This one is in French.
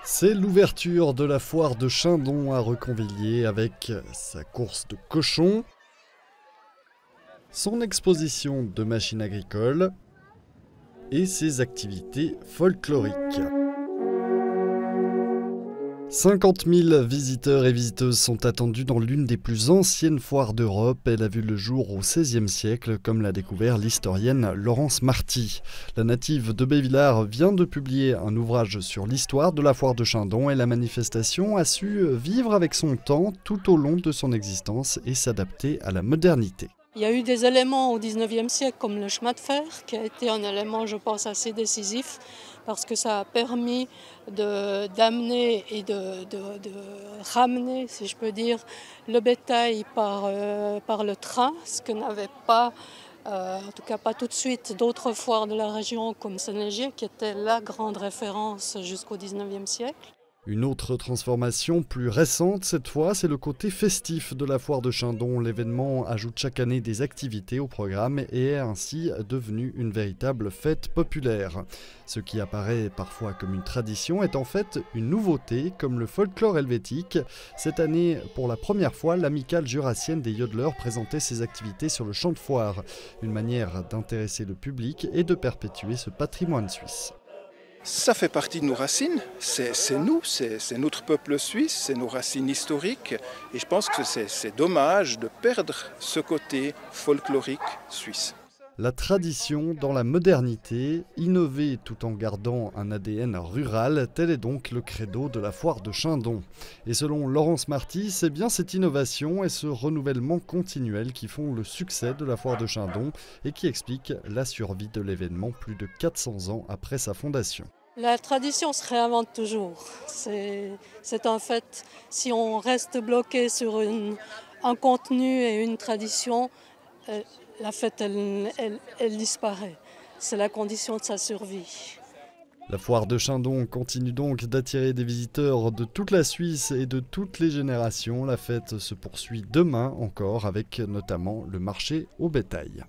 C'est l'ouverture de la foire de Chindon à Reconvilliers avec sa course de cochons, son exposition de machines agricoles et ses activités folkloriques. 50 000 visiteurs et visiteuses sont attendus dans l'une des plus anciennes foires d'Europe. Elle a vu le jour au XVIe siècle, comme l'a découvert l'historienne Laurence Marty. La native de Bévillard vient de publier un ouvrage sur l'histoire de la foire de Chindon et la manifestation a su vivre avec son temps tout au long de son existence et s'adapter à la modernité. Il y a eu des éléments au XIXe siècle comme le chemin de fer qui a été un élément, je pense, assez décisif parce que ça a permis d'amener et de ramener, si je peux dire, le bétail par le train, ce que n'avait pas, en tout cas pas tout de suite, d'autres foires de la région comme Saint-Légier qui était la grande référence jusqu'au XIXe siècle. Une autre transformation plus récente cette fois, c'est le côté festif de la foire de Chindon. L'événement ajoute chaque année des activités au programme et est ainsi devenu une véritable fête populaire. Ce qui apparaît parfois comme une tradition est en fait une nouveauté, comme le folklore helvétique. Cette année, pour la première fois, l'amicale jurassienne des yodeleurs présentait ses activités sur le champ de foire. Une manière d'intéresser le public et de perpétuer ce patrimoine suisse. Ça fait partie de nos racines, c'est nous, c'est notre peuple suisse, c'est nos racines historiques et je pense que c'est dommage de perdre ce côté folklorique suisse. La tradition dans la modernité, innover tout en gardant un ADN rural, tel est donc le credo de la foire de Chindon. Et selon Laurence Marty, c'est bien cette innovation et ce renouvellement continuel qui font le succès de la foire de Chindon et qui expliquent la survie de l'événement plus de 400 ans après sa fondation. La tradition se réinvente toujours. C'est un fait, si on reste bloqué sur un contenu et une tradition, la fête, elle disparaît. C'est la condition de sa survie. La foire de Chindon continue donc d'attirer des visiteurs de toute la Suisse et de toutes les générations. La fête se poursuit demain encore avec notamment le marché au bétail.